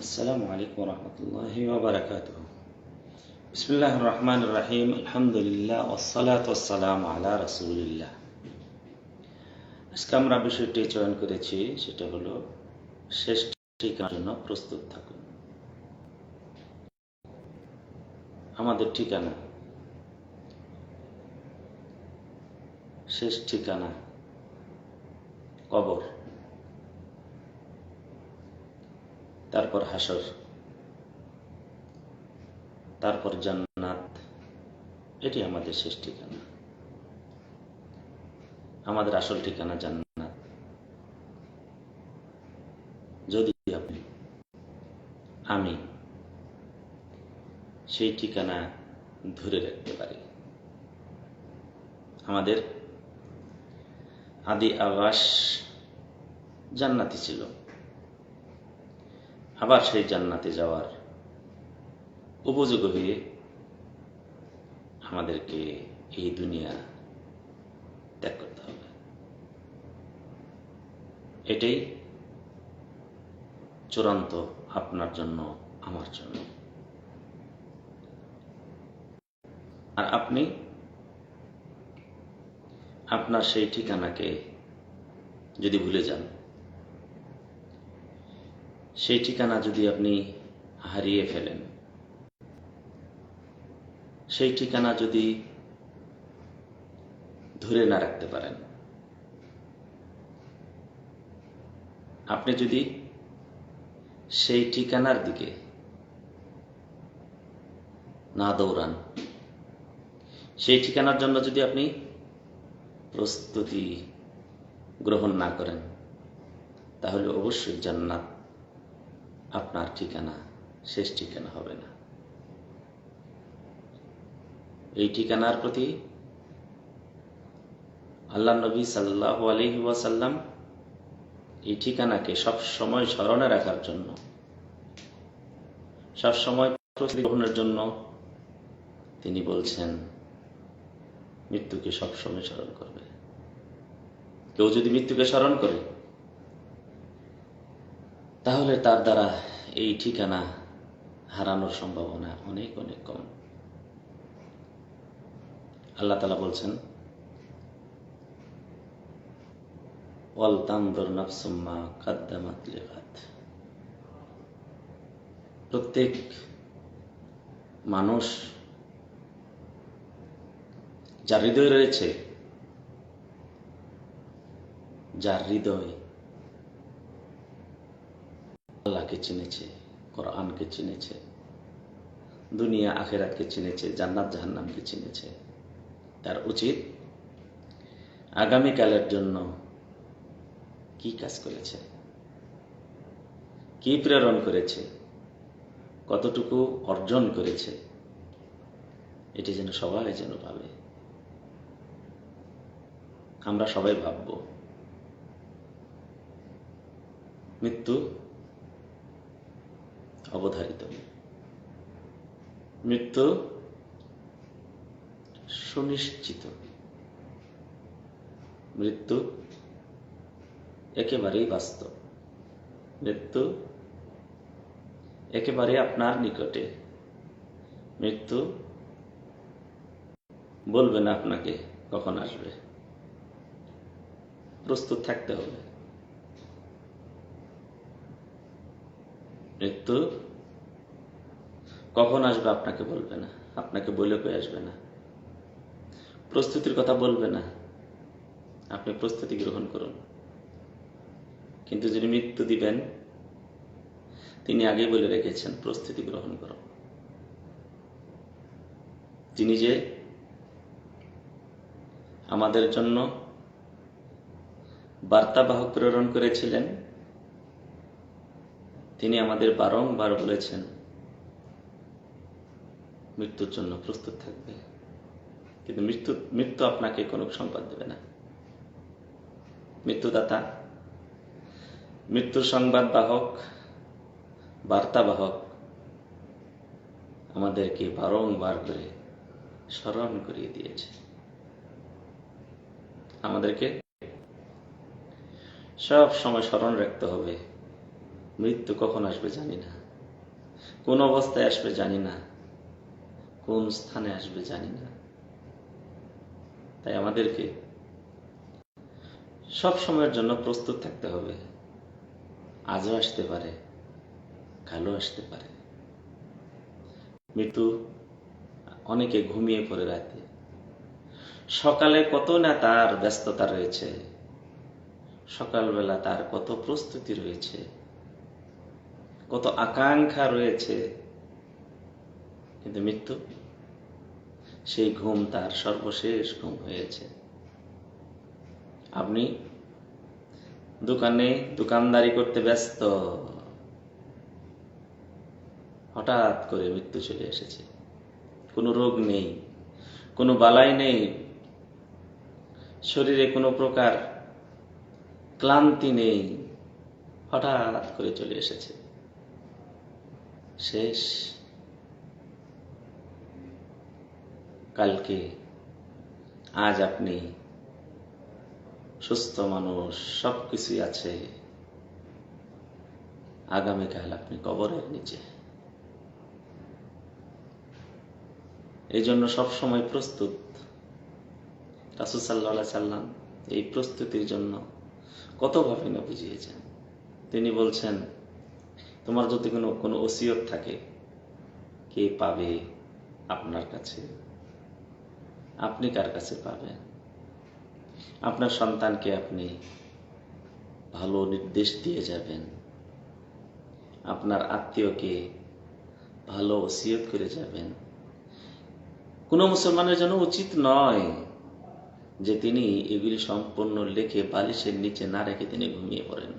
السلام عليكم ورحمة الله وبركاته. بسم الله الرحمن الرحيم. الحمد لله والصلاة والسلام على رسول الله. আজকে আমরা বিষয়টি চয়ন করেছি, সেটা হলো শেষ ঠিকানার জন্য প্রস্তুত থাকুন। আমাদের ঠিকানা, শেষ ঠিকানা কবর, তারপর হাসর, তারপর জান্নাত। এটি আমাদের শেষ ঠিকানা। আমাদের আসল ঠিকানা জান্নাত। যদি আমি সেই ঠিকানা ধরে রাখতে পারি। আমাদের আদি আবাস জান্নাতি ছিল, আবার সেই জান্নাতে যাওয়ার উপযোগী হয়ে আমাদেরকে এই দুনিয়া ত্যাগ করতে হবে। এটাই চূড়ান্ত আপনার জন্য, আমার জন্য। আর আপনি আপনার সেই ঠিকানাকে যদি ভুলে যান, সেই ঠিকানা যদি আপনি হারিয়ে ফেলেন, সেই ঠিকানা যদি ধরে না রাখতে পারেন, আপনি যদি সেই ঠিকানার দিকে না দৌড়ান, সেই ঠিকানার জন্য যদি আপনি প্রস্তুতি গ্রহণ না করেন, তাহলে অবশ্যই জান্নাত আপনার ঠিকানা, শেষ ঠিকানা হবে না। এই ঠিকানার প্রতি আল্লাহ নবী সাল্লাল্লাহু আলাইহি ওয়াসাল্লাম এই ঠিকানাকে সব সময় স্মরণে রাখার জন্য, সব সময় প্রস্তুতি গ্রহণের জন্য তিনি বলছেন, মৃত্যুকে সবসময় স্মরণ করবে। কেউ যদি মৃত্যুকে স্মরণ করে, তাহলে তার দ্বারা এই ঠিকানা হারানোর সম্ভাবনা অনেক অনেক কম। আল্লাহ তাআলা বলছেন, ওয়াল তানজুর নাফসুম মা কাদ্দামাত লিগাদ। প্রত্যেক মানুষ যার হৃদয় রয়েছে, যার হৃদয় আল্লাহকে চিনেছে, কোরআনকে চিনেছে, দুনিয়া আখিরাতকে চিনেছে, জান্নাত জাহান্নামকে চিনেছে, তার উচিত আগামীকালের জন্য কি কাজ করেছে, কি প্রেরণ করেছে, কতটুকু অর্জন করেছে, এটি যেন সবাই যেন ভাবে। আমরা সবাই ভাবব, মৃত্যু অবধারিত, মৃত্যু সুনিশ্চিত, মৃত্যু একেবারেই বাস্তব, মৃত্যু একেবারে আপনার নিকটে। মৃত্যু বলবে না আপনাকে কখন আসবে, প্রস্তুত থাকতে হবে। মৃত্যু কখন আসবে আপনাকে বলবে না, আপনাকে বলে কই আসবে না, প্রস্তুতির কথা বলবে না। আপনি প্রস্তুতি গ্রহণ করুন। কিন্তু যিনি মৃত্যু দিবেন, তিনি আগেই বলে রেখেছেন, প্রস্তুতি গ্রহণ করো। তিনি যে আমাদের জন্য বার্তাবাহক প্রেরণ করেছিলেন, তিনি আমাদের বারংবার বলেছেন, মৃত্যুর জন্য প্রস্তুত থাকবে। কিন্তু মৃত্যু আপনাকে কোনো সংবাদ দেবে না। মৃত্যুদাতা, মৃত্যুর সংবাদ বাহক, বার্তাবাহক আমাদেরকে বারংবার করে স্মরণ করিয়ে দিয়েছে। আমাদেরকে সব সময় স্মরণ রাখতে হবে, মৃত্যু কখন আসবে জানি না, কোন অবস্থায় আসবে জানি না, কোন স্থানে আসবে জানি না। তাই আমাদেরকে সব সময়ের জন্য প্রস্তুত থাকতে হবে। আজও আসতে পারে, কালও আসতে পারে। মৃত্যু অনেকে ঘুমিয়ে পড়ে রাতে, সকালে কত না তার ব্যস্ততা রয়েছে, সকালবেলা তার কত প্রস্তুতি রয়েছে, কত আকাঙ্ক্ষা রয়েছে, কিন্তু মৃত্যু সেই ঘুম তার সর্বশেষ ঘুম হয়েছে। আপনি দোকানে দোকানদারি করতে ব্যস্ত, হঠাৎ করে মৃত্যু চলে এসেছে। কোনো রোগ নেই, কোনো বালাই নেই, শরীরে কোনো প্রকার ক্লান্তি নেই, হঠাৎ করে চলে এসেছে, শেষ। কালকে আজ আপনি সুস্থ মানুষ, সবকিছুই আছে, আগামীকাল আপনি কবরের নিচে। এই জন্য সবসময় প্রস্তুত। রাসূল সাল্লাল্লাহু আলাইহি সাল্লাম এই প্রস্তুতির জন্য কতভাবে না বুঝিয়েছেন। তিনি বলছেন, তোমার যদি কোনো ওসিয়ত থাকে, কে পাবে আপনার কাছে? আপনি কার কাছে পাবেন? আপনার সন্তানকে আপনি ভালো নির্দেশ দিয়ে যাবেন, আপনার আত্মীয়কে ভালো ওসিয়ত করে যাবেন। কোনো মুসলমানের জন্য উচিত নয় যে তিনি এগুলি সম্পূর্ণ লিখে বালিশের নিচে না রেখে তিনি ঘুমিয়ে পড়েন।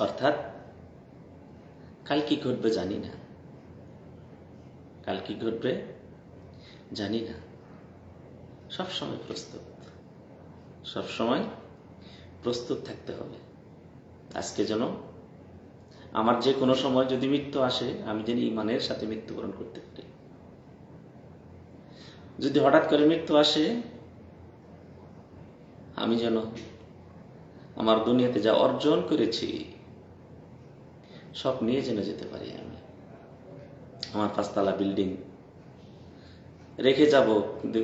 অর্থাৎ কাল কি ঘটবে জানি না, কাল কি ঘটবে জানি না। সবসময় প্রস্তুত, সবসময় প্রস্তুত থাকতে হবে। আজকে যেন আমার যে কোনো সময় যদি মৃত্যু আসে, আমি যেন ঈমানের সাথে মৃত্যুবরণ করতে পারি। যদি হঠাৎ করে মৃত্যু আসে, আমি যেন আমার দুনিয়াতে যা অর্জন করেছি সব নিয়ে যেন যেতে পারি। আমি আমার 5 তলা বিল্ডিং রেখে যাব, কিন্তু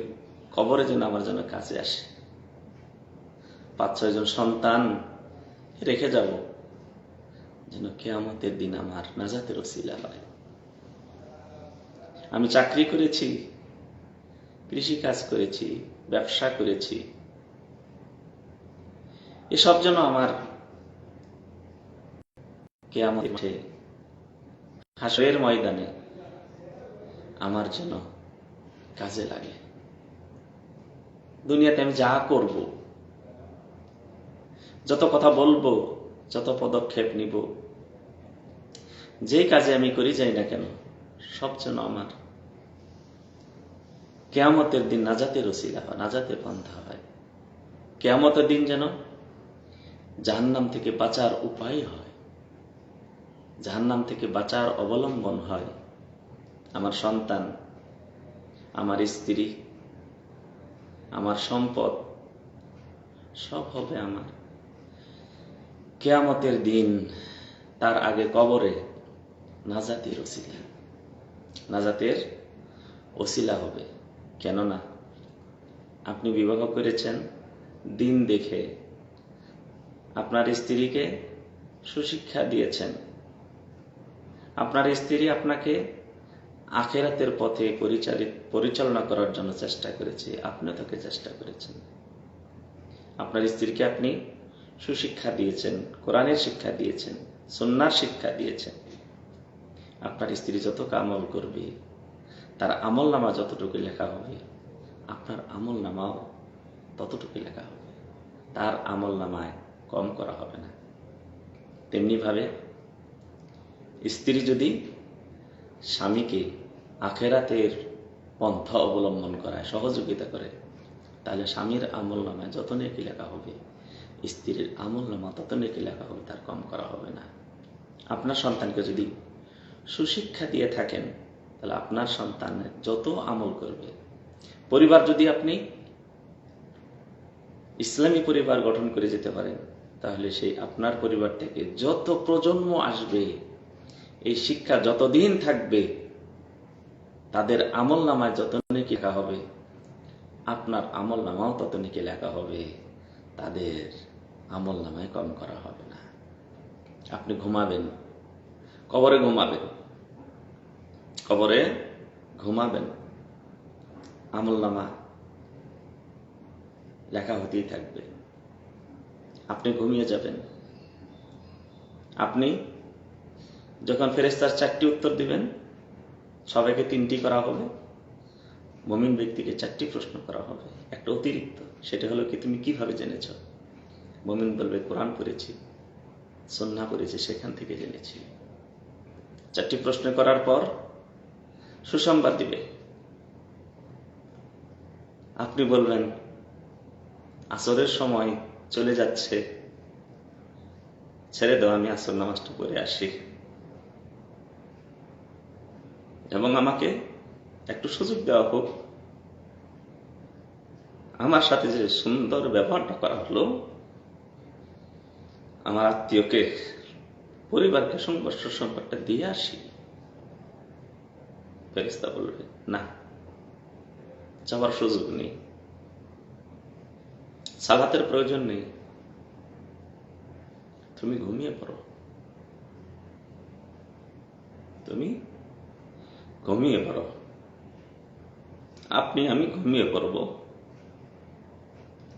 কবরে যেন আমার যেন কাছে আসে। 5-6 জন সন্তান রেখে যাব, যেন কিয়ামতের দিন আমার নাজাতের ওসিলা হয়। আমি চাকরি করেছি, কৃষি কাজ করেছি, ব্যবসা করেছি, এসব যেন আমার কিয়ামতে হাসরের ময়দানে আমার যেন কাজে লাগে। দুনিয়াতে আমি যা করব, যত কথা বলবো, যত পদক্ষেপ নিব, যেই কাজে আমি করি যাই না কেন, সব যেন আমার কিয়ামতের দিন নাজাতের ওসিলা হয়, নাজাতের পন্থা হয়। কিয়ামতের দিন যেন জাহান্নাম থেকে বাঁচার উপায় হয়, জাহান্নাম থেকে বাঁচার অবলম্বন হয়। আমার সন্তান, আমার স্ত্রী, আমার সম্পদ সব হবে আমার কিয়ামতের দিন। তার আগে কবরে নাজাতের ওসিলা, নাজাতের ওসিলা হবে। কেননা আপনি বিবাহ করেছেন দিন দেখে, আপনার স্ত্রীকে সুশিক্ষা দিয়েছেন, আপনার স্ত্রী আপনাকে আখিরাতের পথে পরিচালনা করার জন্য চেষ্টা করেছে, আপনিও তাকে চেষ্টা করেছেন। আপনার স্ত্রীকে আপনি সুশিক্ষা দিয়েছেন, কোরআনের শিক্ষা দিয়েছেন, সুন্নাহর শিক্ষা দিয়েছেন। আপনার স্ত্রী যত আমল করবে, তার আমল নামা যতটুকু লেখা হবে, আপনার আমল নামাও ততটুকু লেখা হবে, তার আমল নামায় কম করা হবে না। তেমনি ভাবে স্ত্রী যদি স্বামীকে আখিরাতের পন্থা অবলম্বন করায়, সহযোগিতা করে, তাহলে স্বামীর আমল নামায় যত নেকি লেখা হবে, স্ত্রীর আমল নামা তত নেকি লেখা হবে, তার কম করা হবে না। আপনার সন্তানকে যদি সুশিক্ষা দিয়ে থাকেন, তাহলে আপনার সন্তান যত আমল করবে, পরিবার যদি আপনি ইসলামী পরিবার গঠন করে যেতে পারেন, তাহলে সেই আপনার পরিবার থেকে যত প্রজন্ম আসবে, এই শিক্ষা যতদিন থাকবে তাদের আমল নামায় যত নেকি লেখা হবে, আপনার আমল নামাও তত নেকি লেখা হবে, তাদের আমল নামায় কম করা হবে না। আপনি ঘুমাবেন, কবরে ঘুমাবেন, কবরে ঘুমাবেন, আমল নামা লেখা হতেই থাকবে। আপনি ঘুমিয়ে যাবেন। আপনি যখন ফেরেশতার 4টি উত্তর দিবেন, সবাইকে 3টি করা হবে, মুমিন ব্যক্তিকে 4টি প্রশ্ন করা হবে, একটা অতিরিক্ত। সেটা হলো কি, তুমি কিভাবে জেনেছ? মুমিন বলবে, কোরআন পড়েছি, সুন্নাহ পড়েছি, সেখান থেকে জেনেছি। 4টি প্রশ্ন করার পর সুসংবাদ দিবে। আপনি বলবেন, আসরের সময় চলে যাচ্ছে, ছেড়ে দাও, আমি আসর নামাজটা পড়ে আসি, এবং আমাকে একটু সুযোগ দেওয়া হোক, আমার সাথে যে সুন্দর ব্যবহারটা করা হলো, আমার আত্মীয়কে, পরিবারকে সংবাদটা দিয়ে আসি। ফেরেশতা বলবে, না, যাওয়ার সুযোগ নেই, সালাতের প্রয়োজন নেই, তুমি ঘুমিয়ে পড়ো, তুমি ঘুমিয়ে পড়ো। আপনি আমি ঘুমিয়ে পড়ব,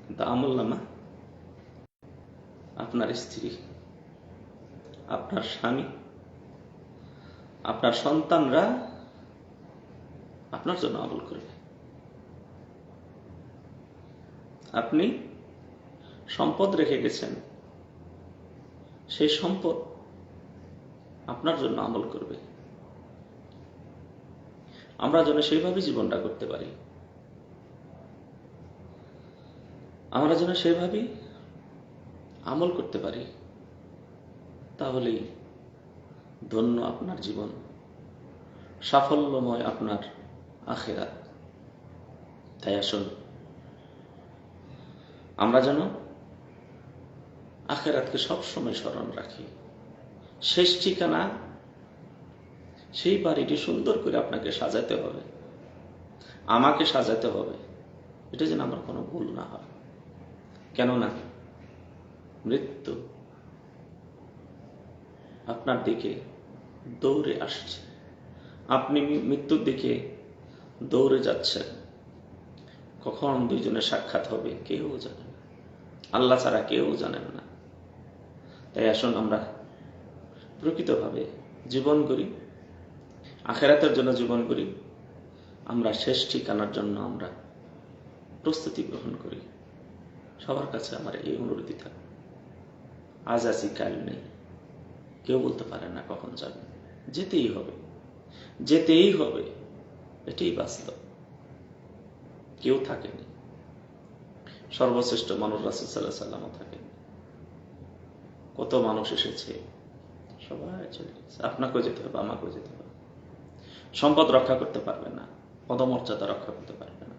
কিন্তু আমল নামা আপনার স্ত্রী, আপনার স্বামী, আপনার সন্তানরা আপনার জন্য আমল করবে। আপনি সম্পদ রেখে গেছেন, সেই সম্পদ আপনার জন্য আমল করবে। আমরা যেন সেইভাবে জীবনটা করতে পারি, আমরা যেন সেইভাবে আমল করতে পারি, তাহলেই ধন্য আপনার জীবন, সাফল্যময় আপনার আখিরাত। তাই আসুন, আমরা যেন আখিরাতকে সবসময় স্মরণ রাখি। শেষ ঠিকানা, সেই বাড়িটি সুন্দর করে আপনাকে সাজাতে হবে, আমাকে সাজাতে হবে, এটা যেন আমার কোনো ভুল না হয়। কেননা মৃত্যু আপনার দিকে দৌড়ে আসছে, আপনি মৃত্যুর দিকে দৌড়ে যাচ্ছেন। কখন দুইজনের সাক্ষাৎ হবে কেউ জানেন না, আল্লাহ ছাড়া কেউ জানেন না। তাই আসুন, আমরা প্রকৃতভাবে জীবন করি, আখিরাতের জন্য জীবন করি, আমরা শেষ ঠিকানার জন্য আমরা প্রস্তুতি গ্রহণ করি। সবার কাছে আমার এই অনুরোধই থাকে, আজ আছি কাল নেই, কেউ বলতে পারে না কখন যাবে, যেতেই হবে, যেতেই হবে, এটাই বাস্তব। কেউ থাকেনি, সর্বশ্রেষ্ঠ মানুষ রাসূল সাল্লাল্লাহু আলাইহি ওয়াসাল্লামও থাকেনি। কত মানুষ এসেছে, সবাই চলে গেছে। আপনাকেও যেতে হবে, আমাকেও যেতে হবে। সম্পদ রক্ষা করতে পারবে না, পদমর্যাদা রক্ষা করতে পারবে না,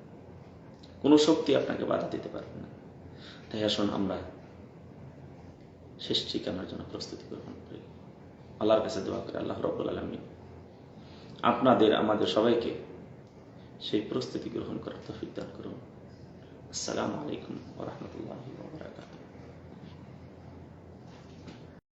কোনো শক্তি আপনাকে বাধা দিতে পারবে না। তাই আসুন, আমরা শেষ ঠিকানার জন্য প্রস্তুতি গ্রহণ করি। আল্লাহর কাছে দোয়া করে আল্লাহ রাব্বুল আলামিন আপনাদের, আমাদের সবাইকে সেই প্রস্তুতি গ্রহণ করার তৌফিক দান করুন। আসসালামু আলাইকুম ওয়া রাহমাতুল্লাহি ওয়া বারাকাতুহু।